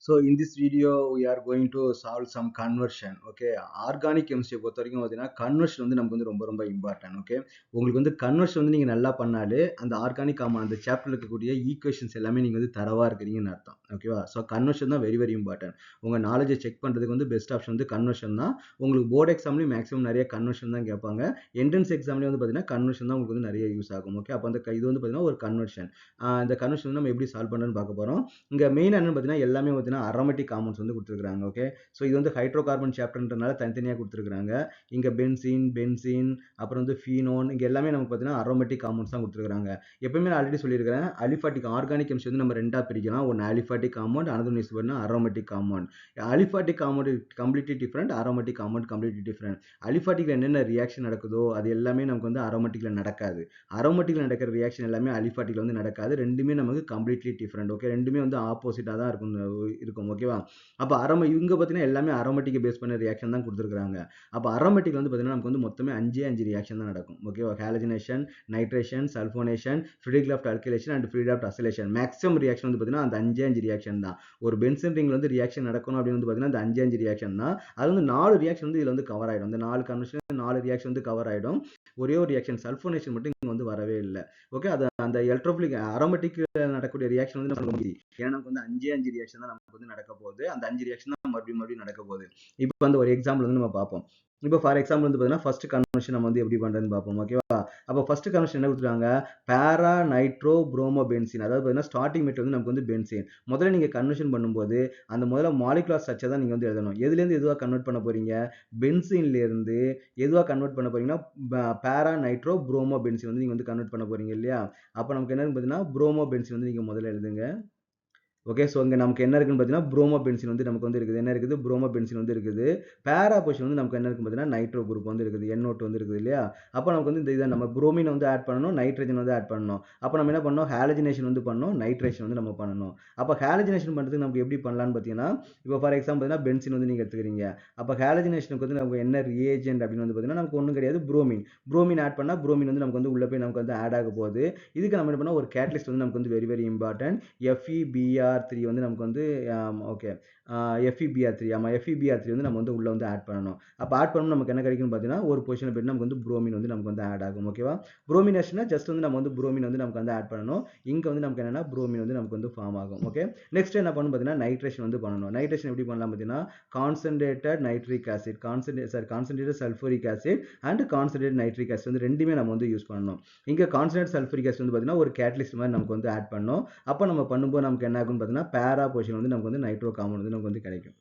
So in this video, we are going to solve some conversion. Okay, organic chemistry பொறுத்த வரைக்கும் பார்த்தீங்கன்னா conversion வந்து நமக்கு வந்து ரொம்ப இம்பார்ட்டன்ட். ஓகே, உங்களுக்கு வந்து கன்வர்ஷன் வந்து நீங்க நல்லா பண்ணாலே அந்த ஆர்கானிக் அந்த சாப்டர்ல இருக்கக்கூடிய ஈக்குவேஷன்ஸ் எல்லாமே நீங்க வந்து தரவா இருக்கிறீங்கன்னு அர்த்தம். ஓகேவா? ஸோ கன்வர்ஷன் தான் வெரி இம்பார்ட்டன்ட். உங்க நாலேஜை செக் பண்றதுக்கு வந்து பெஸ்ட் ஆப்ஷன் வந்து கன்வர்ஷன் தான். உங்களுக்கு போர்டு எக்ஸாம்லயும் மேக்ஸிமம் நிறைய கன்வர்ஷன் தான் கேட்பாங்க. என்ட்ரன்ஸ் எக்ஸாம்லயும் வந்து பார்த்தீங்கன்னா கன்வர்ஷன் தான் உங்களுக்கு வந்து நிறைய யூஸ் ஆகும். ஓகே, அப்போ அந்த இது வந்து பார்த்தீங்கன்னா ஒரு கன்வர்ஷன். இந்த கன்வர்ஷன் நம்ம எப்படி சால்வ் பண்ணுறதுன்னு பார்க்க போறோம். இங்க மெயின் என்னன்னு பார்த்தீங்கன்னா எல்லாமே பார்த்தீங்கன்னா அரோமேட்டிக் காம்பவுண்ட்ஸ் வந்து கொடுத்துருக்காங்க. ஓகே, ஸோ இது வந்து ஹைட்ரோகார்பன் சாப்டர்ன்றனால தனித்தனியாக கொடுத்துருக்காங்க. இங்க பென்சீன் அப்புறம் வந்து ஃபீனோன் இங்க எல்லாமே நமக்கு பார்த்தீங்கன்னா அரோமேட்டிக் காம்பவுண்ட்ஸ் தான் கொடுத்துருக்காங்க. எப்பவுமே நான் ஆல்ரெடி சொல்லியிருக்கிறேன், அலிஃபாட்டிக் ஆர்கானிக் கெமிஸ்ட்ரி வந்து நம்ம ரெண்டா பிரிக்கலாம். ஒன்று aliphatic compound, another is aromatic compound. Aliphatic compound completely different, aromatic compound completely different. அலிஃபாட்டிக்ல என்னென்ன ரியாக்ஷன் நடக்குதோ அது எல்லாமே நமக்கு வந்து அரோமேட்டிக்ல நடக்காது. அரோமேட்டிக்ல நடக்கிற ரியாக்ஷன் எல்லாமே அலிஃபாட்டிக்ல வந்து நடக்காது. ரெண்டுமே நமக்கு கம்ப்ளீட்லி டிஃபரெண்ட். ஓகே, ரெண்டுமே வந்து ஆப்போசிட்டா தான் இருக்கும். ஓகேவா? அப்ப இவங்க பார்த்தீங்கன்னா எல்லாமே அரோமேட்டிக் பேஸ் பண்ண ரியாக்ஷன் தான் கொடுத்துருக்காங்க. அப்ப அரோமேட்டிக் வந்து பார்த்தீங்கன்னா நமக்கு வந்து மொத்தமே 5 ரியாக்ஷன் தான் நடக்கும். ஓகேவா? Halogenation, nitration, sulphonation, Friedel Crafts alkylation and Friedel Crafts acylation. Maximum reaction வந்து பார்த்தீங்கன்னா அந்த 5 ரியாக்ஷன் தான். ஒரு பென்சன் ரிங்ல வந்து ரியாக்ஷன் நடக்கணும் அப்படின்னு வந்து பார்த்தீங்கன்னா அந்த 5 ரியாக்ஷன் தான். அது வந்து 4 ரியாக்ஷன் வந்து இதுல வந்து கவர் ஆயிடும். இந்த 4 கன்வர்ஷன் 4 ரியாக்ஷன் வந்து கவர் ஆயிடும். ஒரே ஒரு ரியாக்ஷன் சல்போனேஷன் மட்டும் இங்க வந்து வரவே இல்லை. ஓகே, அது அந்த எலக்ட்ரோஃபிலிக் அரோமேட்டிக் நடக்கக்கூடிய ரியாக்ஷன் வந்து நமக்கு ஏன்னா நமக்கு வந்து 5 ரியாக்ஷன் தான் நமக்கு வந்து நடக்க போகுது. அந்த 5 ரியாக்ஷன் தான் மறுபடியும் நடக்க போகுது. இப்போ வந்து ஒரு எக்ஸாம்பிள் வந்து நம்ம பார்ப்போம். இப்போ ஃபார் எக்ஸாம்பிள் வந்து பார்த்தீங்கன்னா ஃபர்ஸ்ட் கன்வர்ஷன் நம்ம வந்து எப்படி பண்றதுன்னு பார்ப்போம். ஓகேவா? அப்போ ஃபர்ஸ்ட் கன்வர்ஷன் என்ன கொடுத்துருக்காங்க? பேரா நைட்ரோ புரோமோ பென்சீன். அதாவது பார்த்தீங்கன்னா ஸ்டார்டிங் மெட்டீரியல் வந்து நமக்கு வந்து பென்சீன். முதல்ல நீங்க கன்வர்ஷன் பண்ணும்போது அந்த முதல்ல மாலிகுலர் ஸ்ட்ரக்சர் தான் நீங்க வந்து எழுதணும். எதுலேருந்து எதுவாக கன்வெர்ட் பண்ண போறீங்க? பென்சீன்ல இருந்து எதுவாக கன்வெர்ட் பண்ண போறீங்கன்னா பேரா நைட்ரோ புரோமோ பென்சீன் வந்து நீங்க வந்து கன்வெர்ட் பண்ண போறீங்க இல்லையா? அப்போ நமக்கு என்னன்னு பார்த்தீங்கன்னா புரோமோ பென்சீன் வந்து நீங்க முதல்ல எழுதுங்க. ஓகே, ஸோ இங்கே நமக்கு என்ன இருக்குன்னு பார்த்தீங்கன்னா புரோமோ பென்சின் வந்து நமக்கு வந்து இருக்குது. என்ன இருக்குது? புரோமோ பென்சின் வந்து இருக்குது. பேரா பொசிஷன் வந்து நமக்கு என்ன இருக்குன்னு பார்த்தீங்கன்னா நைட்ரோ குரூப் வந்து இருக்குது. NO2 வந்து இருக்குது இல்லையா? அப்போ நமக்கு வந்து இந்த இதை நம்ம புரோமின் வந்து ஆட் பண்ணணும், நைட்ரஜன் வந்து ஆட் பண்ணணும். அப்போ நம்ம என்ன பண்ணணும்? ஹாலஜினேஷன் வந்து பண்ணணும், நைட்ரேஷன் வந்து நம்ம பண்ணணும். அப்போ ஹாலஜினேஷன் பண்ணுறதுக்கு நமக்கு எப்படி பண்ணலாம்னு பார்த்தீங்கன்னா, இப்போ ஃபார் எக்ஸாம்பிள் பார்த்தீங்கன்னா பென்சின் வந்து நீங்கள் எடுத்துக்கிறீங்க. அப்போ ஹாலஜினேஷனுக்கு வந்து நமக்கு என்ன ரியேஜென்ட் அப்படின்னு வந்து பார்த்தீங்கன்னா நமக்கு ஒன்றும் கிடையாது, புரோமின். புரோமின் ஆட் பண்ணால் புரோமின் வந்து நமக்கு வந்து உள்ள போய் நமக்கு வந்து ஆட் ஆக போகுது. இதுக்கு நம்ம என்ன பண்ணால் ஒரு கேட்டலிஸ்ட் வந்து நமக்கு வந்து வெரி இம்பார்ட்டன்ட். FeBr3 வந்து நமக்கு வந்து ஓகே, FeBr3 ஆமாம், FeBr3 வந்து நம்ம வந்து உள்ள வந்து ஆட் பண்ணணும். அப்போ ஆட் பண்ணணும் நமக்கு என்ன கிடைக்கும்னு பார்த்தீங்கன்னா ஒரு பொசிஷன் போய்ட்டு நமக்கு வந்து புரோமின் வந்து நமக்கு வந்து ஆட் ஆகும். ஓகேவா? புரோமினேஷனா ஜஸ்ட் வந்து நம்ம வந்து புரோமின் வந்து நமக்கு வந்து ஆட் பண்ணணும். இங்கே வந்து நமக்கு என்னன்னா புரோமின் வந்து நமக்கு வந்து ஃபார்ம் ஆகும். ஓகே, நெக்ஸ்ட் என்ன பண்ணணும் பார்த்தீங்கன்னா நைட்ரேஷன் வந்து பண்ணணும். நைட்ரேஷன் எப்படி பண்ணலாம் பார்த்தீங்கன்னா concentrated nitric acid, concentrated sulphuric acid and concentrated nitric acid வந்து ரெண்டுமே நம்ம வந்து யூஸ் பண்ணணும். இங்கே கான்சன்ட்ரேட் சல்ஃபூரிக் ஆசிட் வந்து பார்த்தீங்கன்னா ஒரு கேட்டலிஸ்ட் மாதிரி நமக்கு வந்து ஆட் பண்ணணும். அப்போ நம்ம பண்ணும்போது நமக்கு என்ன ஆகும்னு பார்த்தீங்கன்னா பேரா பொசிஷன் வந்து நமக்கு வந்து நைட்ரோ காம்பவுண்ட் வந்து நமக்கு வந்து கிடைக்கும்.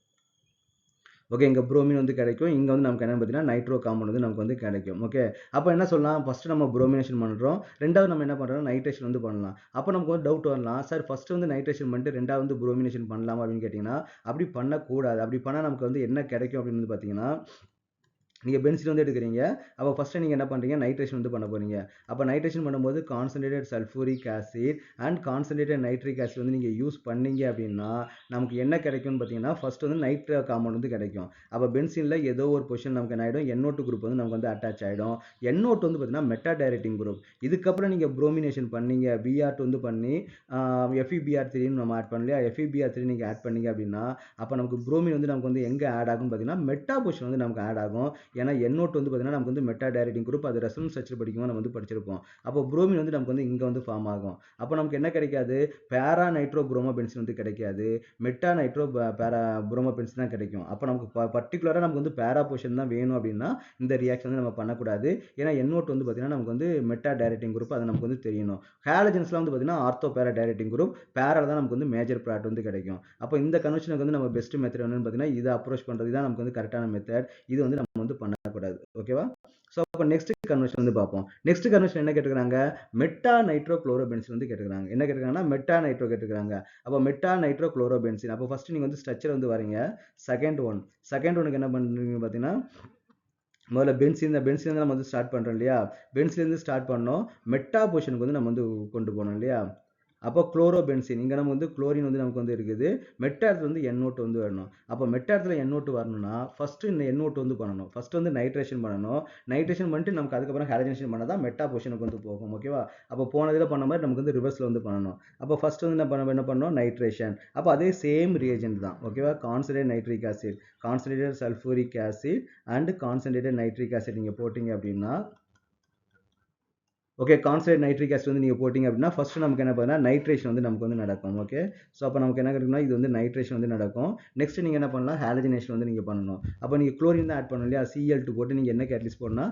ஓகே, இங்கே புரோமின் வந்து கிடைக்கும். இங்கே வந்து நமக்கு என்ன பார்த்தீங்கன்னா நைட்ரோ காம்பவுண்ட் வந்து நமக்கு வந்து கிடைக்கும். ஓகே, அப்போ என்ன சொல்லலாம்? ஃபர்ஸ்ட் நம்ம புரோமினேஷன் பண்ணுறோம், ரெண்டாவது நம்ம என்ன பண்ணுறோம்? நைட்ரேஷன் வந்து பண்ணலாம். அப்போ நமக்கு வந்து டவுட் வரலாம், சார் ஃபர்ஸ்ட் வந்து நைட்ரேஷன் பண்ணிட்டு ரெண்டாவது வந்து புரோமினேஷன் பண்ணலாமா அப்படின்னு கேட்டிங்கன்னா அப்படி பண்ணக்கூடாது. அப்படி பண்ணால் நமக்கு வந்து என்ன கிடைக்கும் அப்படின்னு வந்து பார்த்தீங்கன்னா நீங்கள் பென்சில் வந்து எடுக்கிறீங்க. அப்போ ஃபஸ்ட்டு நீங்கள் என்ன பண்ணுறீங்க? நைட்ரேஷன் வந்து பண்ண போகிறீங்க. அப்போ நைட்ரேஷன் பண்ணும்போது concentrated sulphuric acid and concentrated nitric acid வந்து நீங்கள் யூஸ் பண்ணீங்க அப்படின்னா நமக்கு என்ன கிடைக்கும்னு பார்த்தீங்கன்னா ஃபர்ஸ்ட் வந்து நைட்ரோ காம்பவுண்ட் வந்து கிடைக்கும். அப்போ பென்சிலில் ஏதோ ஒரு பொசிஷன் நமக்கு என்ன ஆகிடும்? NO2 குரூப் வந்து நமக்கு வந்து அட்டாச் ஆகிடும். NO2 வந்து பார்த்தீங்கன்னா மெட்டா டைரக்டிங் குரூப். இதுக்கப்புறம் நீங்கள் புரோமினேஷன் பண்ணீங்க, Br2 வந்து பண்ணி FeBr3 நம்ம ஆட் பண்ணலையா? FeBr3 நீங்கள் ஆட் பண்ணீங்க அப்படின்னா அப்போ நமக்கு புரோமின் வந்து நமக்கு வந்து எங்கே ஆட் ஆகும்னு பார்த்தீங்கன்னா மெட்டா பொசிஷன் வந்து நமக்கு ஆட் ஆகும். ஏன்னா NO2 வந்து பார்த்தீங்கன்னா நமக்கு வந்து மெட்டா டைரக்டிங் குரூப், அது ரெசனன்ஸ் ஸ்ட்ரக்சர் படிக்கும்போது நம்ம வந்து படிச்சிருப்போம். அப்போ புரோமின் வந்து நமக்கு வந்து இங்கே வந்து ஃபார்ம் ஆகும். அப்போ நமக்கு என்ன கிடைக்காது? பேரா நைட்ரோ புரோமோ பென்சின் வந்து கிடைக்காது, மெட்டா நைட்ரோ பேரா புரோமோ பென்சின் தான் கிடைக்கும். அப்போ நமக்கு பர்டிகுலராக நமக்கு வந்து பேரா பொசிஷன் தான் வேணும் அப்படின்னா இந்த ரியாக்ஷன் வந்து நம்ம பண்ணக்கூடாது. ஏன்னா NO2 வந்து பார்த்தீங்கன்னா நமக்கு வந்து மெட்டா டைரக்டிங் குரூப், அது நமக்கு வந்து தெரியணும். ஹாலஜன்ஸ்லாம் வந்து பார்த்தீங்கன்னா ஆர்த்தோ பேரா டைரக்டிங் குரூப், பேரால தான் நமக்கு வந்து மேஜர் ப்ராடக்ட் வந்து கிடைக்கும். அப்போ இந்த கன்வென்ஷனுக்கு வந்து நம்ம பெஸ்ட் மெத்தட் என்னன்னு பார்த்தீங்கன்னா இதை அப்ரோச் பண்ணுறது தான் நமக்கு வந்து கரெக்டான மெத்தட். இது வந்து நம்ம வந்து பண்ணக்கூடாது. ஓகேவா? ஸோ அப்போ நெக்ஸ்ட் கன்வர்ஷன் வந்து பார்ப்போம். நெக்ஸ்ட் கன்வர்ஷன் என்ன கேட்டுக்கிறாங்க? மெட்டா நைட்ரோ குளோரோபென்சின் வந்து கேட்டுக்கிறாங்க. என்ன கேட்டுக்கிறாங்கன்னா மெட்டா நைட்ரோ கேட்டுக்கிறாங்க. அப்போ மெட்டா நைட்ரோ குளோரோபென்சின். அப்போ ஃபர்ஸ்ட் நீங்க வந்து ஸ்ட்ரக்சர் வந்து வரீங்க. செகண்ட் ஒனுக்கு என்ன பண்ணுறீங்க பார்த்தீங்கன்னா முதல்ல பென்சின் நம்ம வந்து ஸ்டார்ட் பண்ணுறோம் இல்லையா? பென்சிலேருந்து ஸ்டார்ட் பண்ணோம், மெட்டா பொசிஷனுக்கு வந்து நம்ம வந்து கொண்டு போனோம் இல்லையா? அப்போ குளோரோபென்சின் இங்கே நம்ம வந்து குளோரின் வந்து நமக்கு வந்து இருக்குது. மெட்டாரத்தில் வந்து NO2 வந்து வரணும். அப்போ மெட்டாரத்தில் NO2 வரணும்னா ஃபஸ்ட்டு இந்த NO2 வந்து பண்ணணும். ஃபஸ்ட்டு வந்து நைட்ரேஷன் பண்ணணும். நைட்ரேஷன் பண்ணிட்டு நமக்கு அதுக்கப்புறம் ஹாலஜனேஷன் பண்ணால் தான் மெட்டா பொசிஷனுக்கு வந்து போகும். ஓகேவா? அப்போ போன இதில் பண்ண மாதிரி நமக்கு வந்து ரிவர்ஸில் வந்து பண்ணணும். அப்போ ஃபஸ்ட்டு வந்து என்ன பண்ணணும் நைட்ரேஷன். அப்போ அதே சேம் ரியேஜென்ட் தான். ஓகேவா? Concentrate nitric acid, concentrated sulphuric acid and concentrated nitric acid நீங்கள் போட்டிங்க அப்படின்னா ஓகே கான்சன்ட்ரேட் நைட்ரிக் ஆசிட் வந்து நீங்கள் போட்டிங்க அப்படின்னா ஃபஸ்ட்டு நமக்கு என்ன பார்த்தீங்கன்னா நைட்ரேஷன் வந்து நமக்கு வந்து நடக்கும். ஓகே ஸோ அப்போ நமக்கு என்ன இருக்குன்னா இது வந்து நைட்ரேஷன் வந்து நடக்கும். நெக்ஸ்ட் நீங்கள் என்ன பண்ணலாம் ஹாலஜனேஷன் வந்து நீங்கள் பண்ணணும். அப்போ நீங்கள் குளோரின் தான் ஆட் பண்ணணும் இல்லையா? Cl2 போட்டு நீங்கள் என்ன கேட்டலிஸ்ட் போடணும்னா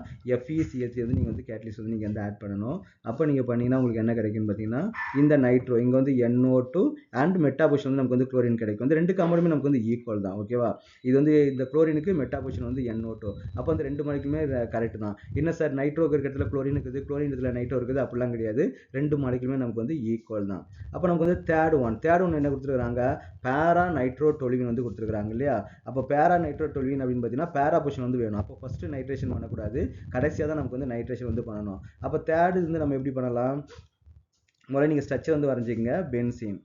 FeCl3 வந்து நீங்கள் வந்து கேட்டலிஸ்ட் வந்து நீங்கள் வந்து ஆட் பண்ணணும். அப்போ நீங்கள் பண்ணீங்கன்னா உங்களுக்கு என்ன கிடைக்குன்னு பார்த்தீங்கன்னா இந்த நைட்ரோ இங்கே வந்து NO2 அண்ட் மெட்டாபொசிஷன் வந்து நமக்கு வந்து குளோரின் கிடைக்கும். இந்த ரெண்டு காம்பவுண்டுமே நமக்கு வந்து ஈக்குவல் தான். ஓகேவா? இது வந்து இந்த குளோரினுக்கு மெட்டாபொசிஷன் வந்து NO2. அப்போ அந்த ரெண்டு மாலிக்குமே கரெக்ட் தான். என்ன சார் நைட்ரோ இருக்கிற இடத்துல குளோரின் இருக்குது, குளோரின் இடத்துல நைட்ரோ இருக்குது, அப்படிலாம் கிடையாது. ரெண்டு மாலிகுலுமே நமக்கு வந்து ஈக்குவல் தான். அப்போ நமக்கு வந்து தேர்ட் ஒன் என்ன கொடுத்துருக்காங்க பேரா நைட்ரோ டொலுவின் வந்து கொடுத்துருக்காங்க இல்லையா? அப்போ பேரா நைட்ரோ டொலுவின் அப்படின்னு பார்த்தீங்கன்னா பேரா பொசிஷன் வந்து வேணும். அப்போ ஃபர்ஸ்ட் நைட்ரேஷன் பண்ணக்கூடாது, கடைசியாக தான் நமக்கு வந்து நைட்ரேஷன் வந்து பண்ணணும். அப்போ தேர்ட் வந்து நம்ம எப்படி பண்ணலாம்? முதல்ல நீங்கள் ஸ்ட்ரக்சர் வந்து வரைஞ்சிக்கங்க. பென்சீன்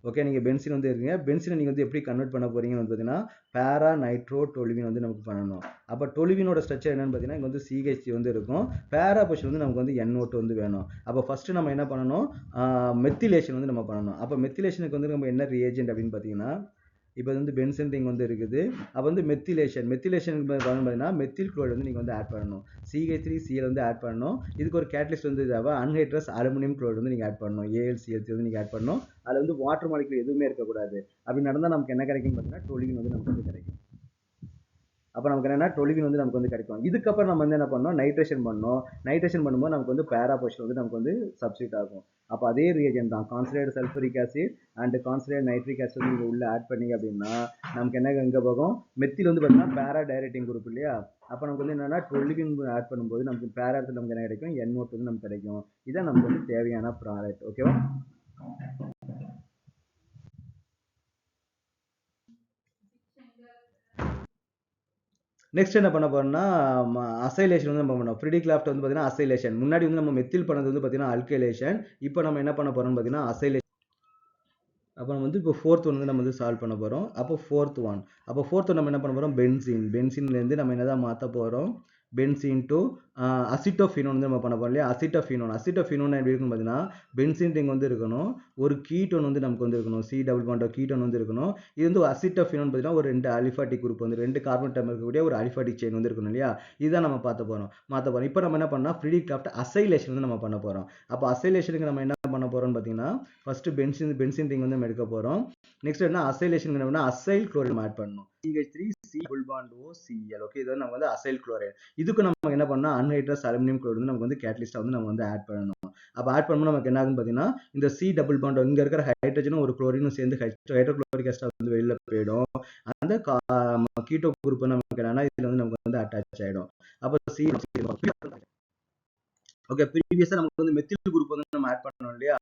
ஓகே நீங்கள் பென்சின் வந்து இருக்குங்க. பென்சினை நீங்கள் வந்து எப்படி கன்வெர்ட் பண்ண போறீங்கன்னு வந்து பார்த்தீங்கன்னா பேரா நைட்ரோ டொலுவின் வந்து நமக்கு பண்ணணும். அப்போ டொலுவினோட ஸ்ட்ரக்சர் என்னன்னு பார்த்தீங்கன்னா இங்கே வந்து CH3 வந்து இருக்கும். பேரா பொசிஷன் வந்து நமக்கு வந்து NO2 வந்து வேணும். அப்போ ஃபர்ஸ்ட் நம்ம என்ன பண்ணணும் மெத்திலேஷன் வந்து நம்ம பண்ணணும். அப்போ மெத்திலேஷனுக்கு வந்து நம்ம என்ன ரியேஜென்ட் அப்படின்னு பார்த்தீங்கன்னா இப்போ வந்து பென்சன் ரிங் வந்து இருக்குது. அப்போ வந்து மெத்திலேஷனுக்கு பார்த்தீங்கன்னா மெத்தில் குளோரைடு வந்து நீங்கள் வந்து ஆட் பண்ணணும். CH3Cl வந்து ஆட் பண்ணணும். இதுக்கு ஒரு கேட்டலிஸ்ட் வந்து தேவை. அன்ஹைட்ரஸ் அலுமினியம் குளோரைடு வந்து நீங்கள் ஆட் பண்ணணும். AlCl3 வந்து நீங்கள் ஆட் பண்ணணும். அதில் வந்து வாட்டர் மாலிகுல் எதுவுமே இருக்கக்கூடாது. அப்படி நடந்தால் நமக்கு என்ன கிடைக்கும்னு பார்த்தீங்கன்னா டொலுவின் வந்து நமக்கு வந்து கிடைக்கும். அப்போ நமக்கு என்னன்னா டொலுவின் வந்து நமக்கு வந்து கிடைக்கும். இதுக்கப்புறம் நம்ம வந்து என்ன பண்ணோம் நைட்ரேஷன் பண்ணோம். நைட்ரேஷன் பண்ணும்போது நமக்கு வந்து பேரா பொசிஷன் வந்து நமக்கு வந்து சப்ஸ்டிட் ஆகும். அப்போ அதே ரியேஜென்ட் தான் concentrate sulphuric acid and concentrate nitric acid வந்து நீங்கள் உள்ள ஆட் பண்ணீங்க அப்படின்னா நமக்கு என்ன எங்கே போகும் மெத்தில் வந்து பார்த்தீங்கன்னா பேரா டைரக்டிங் குரூப் இல்லையா? அப்போ நமக்கு வந்து என்னன்னா டொலுவின் ஆட் பண்ணும்போது நமக்கு பேரா இடத்துல நமக்கு என்ன கிடைக்கும் NO2 வந்து நமக்கு கிடைக்கும். இதான் நமக்கு வந்து தேவையான ப்ராடக்ட். ஓகேவா? நெக்ஸ்ட் என்ன பண்ண போறோம்னா அசைலேஷன் வந்து நம்ம பண்ணோம். ஃப்ரிடிக்ராஃப்ட் வந்து பார்த்தீங்கன்னா அசைலேஷன். முன்னாடி வந்து நம்ம மெத்தில் பண்ணது வந்து பார்த்தீங்கன்னா அல்கைலேஷன். இப்போ நம்ம என்ன பண்ண போறோம்னு பார்த்தீங்கன்னா அசைலேஷன். அப்போ நம்ம வந்து இப்போ ஃபோர்த் ஒன் வந்து நம்ம வந்து சால்வ் பண்ண போகிறோம். அப்போ ஃபோர்த் நம்ம என்ன பண்ண போகிறோம் பென்சின்லேருந்து நம்ம என்னதான் மாற்ற போகிறோம் பென்சின் டு அசிட்டோஃபினோன் வந்து நம்ம பண்ண போகிறோம் இல்லையா? அசிட்டோஃபினோன் எப்படி இருக்குன்னு பார்த்தீங்கன்னா பென்சின் ரிங் வந்து இருக்கணும், ஒரு கீட்டோன் வந்து நமக்கு வந்து இருக்கணும், C கீட்டோன் வந்து இருக்கணும். இது வந்து அசிட்டோஃபினோன் பார்த்தீங்கன்னா ஒரு ரெண்டு அலிஃபாட்டிக் குரூப் வந்து ரெண்டு கார்பன் டர்ம் இருக்கக்கூடிய ஒரு அலிஃபாட்டிக் செயின் வந்து இருக்கணும் இல்லையா? இதுதான் நம்ம மாற்ற போகிறோம். இப்போ நம்ம என்ன பண்ணால் ஃப்ரிடிக்ராஃப்ட் அசைலேஷன் வந்து நம்ம பண்ண போகிறோம். அப்போ அசைலேஷனுக்கு நம்ம என்ன பண்ண போகிறோம்னு பார்த்தீங்கன்னா ஃபர்ஸ்ட் பென்சின் ரிங் வந்து நம்ம எடுக்க போகிறோம். நெக்ஸ்ட் என்ன அசைலேஷன் என்ன அசைல் குளோரைடு ஆட் பண்ணணும். CH3C double bond OCl. Okay இது வந்து நம்ம வந்து அசைல் குளோரைடு. இதுக்கு நம்ம என்ன பண்ணா அன்ஹைட்ரஸ் அலுமினியம் குளோரைடு வந்து நமக்கு வந்து கேட்டலிஸ்டா வந்து நம்ம வந்து ஆட் பண்ணணும். அப்ப ஆட் பண்ணும்போது நமக்கு என்ன ஆகும்னு பாத்தீங்கன்னா இந்த C டபுள் பாண்ட் இங்க இருக்கிற ஹைட்ரஜனும் ஒரு குளோரினும் சேர்ந்து ஹைட்ரோகுளோரிக் ஆசிட் வந்து வெளியில போயிடும். அந்த கீட்டோ குரூப் நமக்கு என்னன்னா இதுல வந்து நமக்கு வந்து அட்டாச் ஆயிடும். அப்ப C ஓகே ப்ரீவியஸா நமக்கு வந்து மெத்தில் குரூப் வந்து நம்ம ஆட் பண்ணோம் இல்லையா?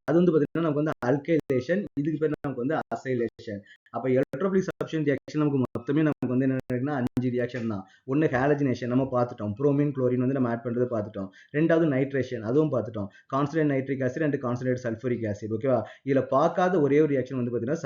அது வந்து பாத்தீங்கன்னா நமக்கு வந்து அல்கைலேஷன், இதுக்கு பேர் நமக்கு வந்து அசைலேஷன். அப்ப எலக்ட்ரோபிலிக் சப்ஸ்டிட்யூஷன் ரியாக்ஷன் நமக்கு மொத்தமே நமக்கு வந்து என்ன 5 ரியாக்ஷன் தான். ஒன்னு ஹாலஜனேஷன் நம்ம பார்த்துட்டோம், புரோமின் குளோரின் வந்து நம்ம ஆட் பண்றது பார்த்துட்டோம். ரெண்டாவது நைட்ரேஷன் அதுவும் பார்த்துட்டோம், concentrate nitric acid and concentrate sulphuric acid. ஓகேவா? இதுல பார்க்காத ஒரே ஒரு ரியாக்ஷன் வந்து பாத்தீங்கன்னா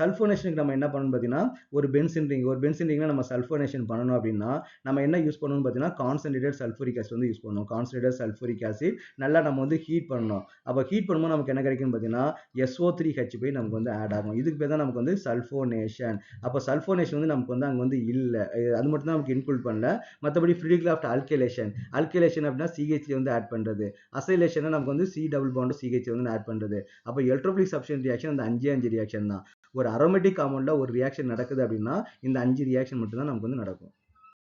சல்ஃபோனேஷனுக்கு நம்ம என்ன பண்ணணும் பாத்தீங்கன்னா ஒரு பென்சின் ரிங்ல நம்ம சல்ஃபோனேஷன் பண்ணணும் அப்படின்னா நம்ம என்ன யூஸ் பண்ணணும் பாத்தீங்கன்னா கான்சன்ட்ரேட்டட் சல்ஃபூரிக் ஆசிட் வந்து யூஸ் பண்ணணும். கான்சன்ட்ரேட்டட் சல்ஃபூரிக் ஆசிட் நல்லா நம்ம வந்து ஹீட் பண்ணணும். அப்ப ஹீட் பண்ணும்போது நமக்கு என்ன கிடைக்கும்னு பாத்தீங்கன்னா SO3H போய் நமக்கு வந்து ஆட் ஆகும். இதுக்கு பேர் தான் நமக்கு வந்து சல்ஃபோனேஷன். அப்ப சல்ஃபோனேஷன் வந்து நமக்கு வந்து அங்க வந்து இல்ல, அது மட்டும் தான் நமக்கு இன்க்ளூட் பண்ணல. மத்தபடி ஃப்ரிடிக்ராஃப்ட் அல்கைலேஷன் அப்படின்னா CH3 வந்து ஆட் பண்றது, அசைலேஷன் நமக்கு வந்து C டபுள் பாண்ட் CH3 வந்து ஆட் பண்றது. அப்ப எலக்ட்ரோபிலிக் சப்ஸ்டிட்யூஷன் ரியாக்ஷன் அந்த 5 ரியாக்ஷன் தான். ஒரு அரோமேட்டிக் காம்பவுண்ட்ல ஒரு ரியாக்ஷன் நடக்குது அப்படின்னா இந்த 5 ரியாக்ஷன் மட்டும் தான் நமக்கு வந்து நடக்கும்.